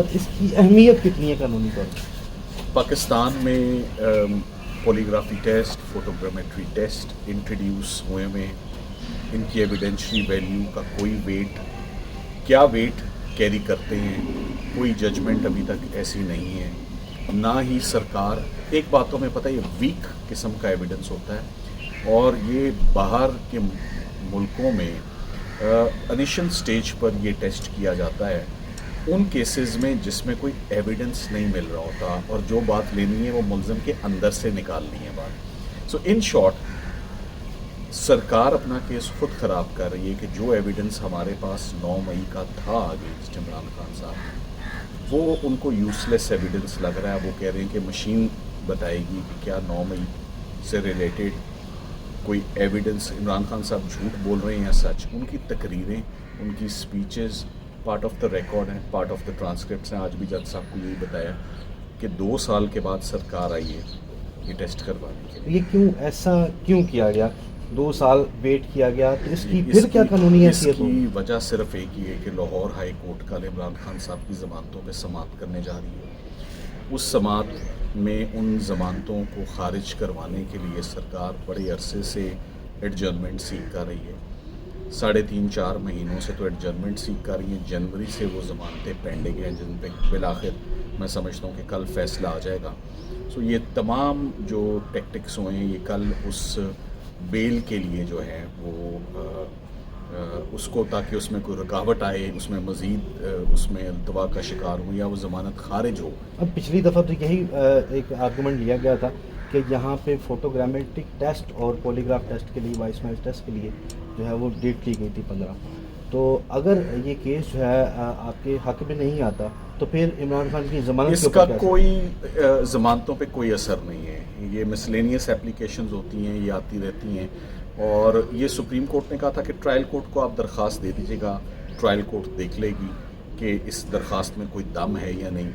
और इसकी अहमियत कितनी है कानूनी तौर पर? पाकिस्तान में polygraphy test, photogrammetry test introduce हुए में इनकी एविडेंशियली वैल्यू का कोई वेट, क्या वेट कैरी करते हैं, कोई जजमेंट अभी तक ऐसी नहीं है। ना ही सरकार, एक बात तो हमें पता है, ये वीक किस्म का एविडेंस होता है और ये बाहर के मुल्कों में इनिशियल स्टेज पर ये टेस्ट किया जाता है उन केसेस में जिसमें कोई एविडेंस नहीं मिल रहा होता और जो बात लेनी है वो मुल्ज़िम के अंदर से निकालनी है बात। सो इन शॉर्ट सरकार अपना केस खुद ख़राब कर रही है कि जो एविडेंस हमारे पास 9 मई का था अगेंस्ट इमरान खान साहब, वो उनको यूजलेस एविडेंस लग रहा है। वो कह रहे हैं कि मशीन बताएगी कि क्या 9 मई से रिलेटेड कोई एविडेंस इमरान खान साहब झूठ बोल रहे हैं या सच। उनकी तकरीरें, उनकी speeches part of the record हैं, पार्ट ऑफ द ट्रांसक्रिप्ट्स हैं। आज भी जज साहब को यही बताया कि 2 साल के बाद सरकार आई है ये टेस्ट करवाने के लिए। ये क्यों, ऐसा क्यों किया गया? 2 साल वेट किया गया, तो इसकी फिर क्या कानूनी हैसियत होगी? इसकी वजह सिर्फ एक ही है कि लाहौर हाई कोर्ट कल इमरान खान साहब की ज़मानतों पे समाअत करने जा रही है। उस समाअत में उन ज़मानतों को खारिज करवाने के लिए सरकार बड़े अरसे से एडजर्नमेंट सीख कर रही है। 3.5-4 महीनों से तो एडजर्नमेंट सीख कर रही है। जनवरी से वो ज़मानतें पेंडिंग हैं जिन पे बिलाखिर मैं समझता हूँ कि कल फैसला आ जाएगा। सो ये तमाम जो टेक्टिक्स हुए हैं ये कल उस बेल के लिए जो है वो उसको, ताकि उसमें कोई रुकावट आए, उसमें मज़ीद उसमें अल्तवा का शिकार हो या वो ज़मानत खारिज हो। अब पिछली दफ़ा तो यही एक आर्गूमेंट लिया गया था कि यहाँ पे फोटोग्रामेट्रिक टेस्ट और पॉलीग्राफ टेस्ट के लिए, वॉइस मेल टेस्ट के लिए जो है वो डेट ली गई थी 15। तो अगर ये केस जो है आपके हक में नहीं आता तो फिर इमरान खान की ज़मानत इसका कोई ज़मानतों पे कोई असर नहीं है। ये मिसलेनियस एप्लीकेशंस होती हैं, ये आती रहती हैं और ये सुप्रीम कोर्ट ने कहा था कि ट्रायल कोर्ट को आप दरख्वास्त दे दीजिएगा, ट्रायल कोर्ट देख लेगी कि इस दरख्वास्त में कोई दम है या नहीं।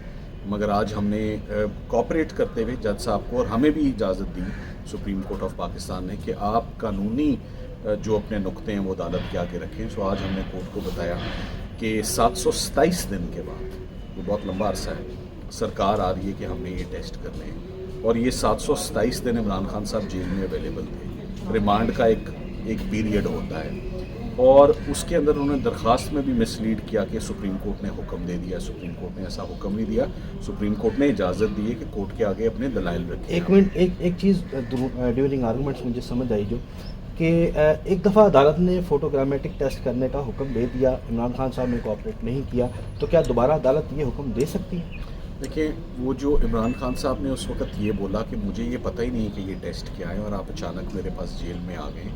मगर आज हमने कोऑपरेट करते हुए जज साहब को और हमें भी इजाज़त दी सुप्रीम कोर्ट ऑफ पाकिस्तान ने कि आप कानूनी जो अपने नुक्ते हैं वो अदालत के आगे रखें। सो आज हमने कोर्ट को बताया कि 727 दिन के बाद, वो बहुत लंबा अरसा है, सरकार आ रही है कि हमने ये टेस्ट करने हैं और ये 727 दिन इमरान खान साहब जेल में अवेलेबल थे। रिमांड का एक पीरियड होता है और उसके अंदर उन्होंने दरख्वास्त में भी मिसलीड किया कि सुप्रीम कोर्ट ने हुक्म दे दिया। सुप्रीम कोर्ट ने ऐसा हुक्म नहीं दिया। सुप्रीम कोर्ट ने इजाज़त दी है कि कोर्ट के आगे अपने दलाइल रखें। एक मिनट, एक चीज़ ड्यूरिंग आर्गूमेंट्स मुझे समझ आई जो कि एक दफ़ा अदालत ने फ़ोटोग्रामेट्रिक टेस्ट करने का हुक्म दे दिया, इमरान खान साहब ने कोऑपरेट नहीं किया, तो क्या दोबारा अदालत ये हुक्म दे सकती है? देखिए, वो जो इमरान खान साहब ने उस वक्त ये बोला कि मुझे ये पता ही नहीं कि ये टेस्ट क्या है और आप अचानक मेरे पास जेल में आ गए,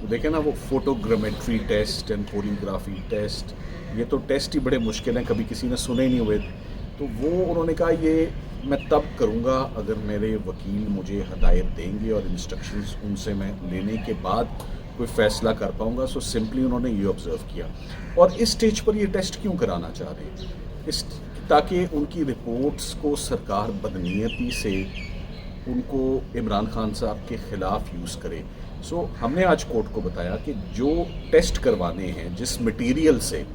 तो देखें ना, वो photogrammetry test and polygraphy test, ये तो टेस्ट ही बड़े मुश्किल हैं, कभी किसी ने सुने ही नहीं हुए। तो वो उन्होंने कहा ये मैं तब करूँगा अगर मेरे वकील मुझे हदायत देंगे और इंस्ट्रक्शंस उनसे मैं लेने के बाद कोई फ़ैसला कर पाऊँगा। सो सिंपली उन्होंने ये ऑब्ज़र्व किया और इस स्टेज पर ये टेस्ट क्यों कराना चाह रहे हैं, इस ताकि उनकी रिपोर्ट्स को सरकार बदनीयती से उनको इमरान खान साहब के ख़िलाफ़ यूज़ करे। सो हमने आज कोर्ट को बताया कि जो टेस्ट करवाने हैं जिस मटीरियल से,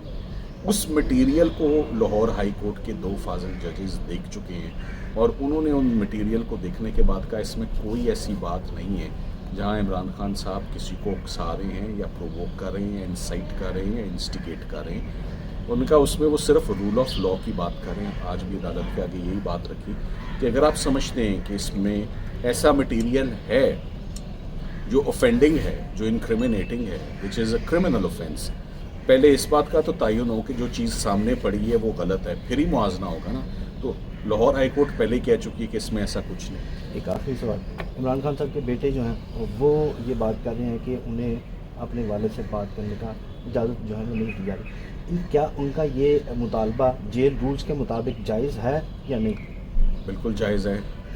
उस मटीरियल को लाहौर हाई कोर्ट के 2 फाजिल जजेस देख चुके हैं और उन्होंने उन मटीरियल को देखने के बाद कहा इसमें कोई ऐसी बात नहीं है जहां इमरान खान साहब किसी को उकसा रहे हैं या प्रोवोक कर रहे हैं, इंसाइट कर रहे हैं या इंस्टिगेट कर रहे हैं। उनका उसमें वो सिर्फ रूल ऑफ लॉ की बात कर रहे हैं। आज भी अदालत के आगे यही बात रखी कि अगर आप समझते हैं कि इसमें ऐसा मटीरियल है जो ऑफेंडिंग है, जो इनक्रिमिनेटिंग है, which is a criminal offence, पहले इस बात का तो तयन हो कि जो चीज़ सामने पड़ी है वो गलत है, फिर ही मुआवजा होगा ना। तो लाहौर हाई कोर्ट पहले कह चुकी है कि इसमें ऐसा कुछ नहीं। एक आखिरी सवाल, इमरान खान साहब के बेटे जो हैं वो ये बात कर रहे हैं कि उन्हें अपने वालिद से बात करने का इजाज़त जो है वो नहीं दी जा रही, क्या उनका ये मुतालबा जेल रूल्स के मुताबिक जायज़ है या नहीं? बिल्कुल जायज़ है।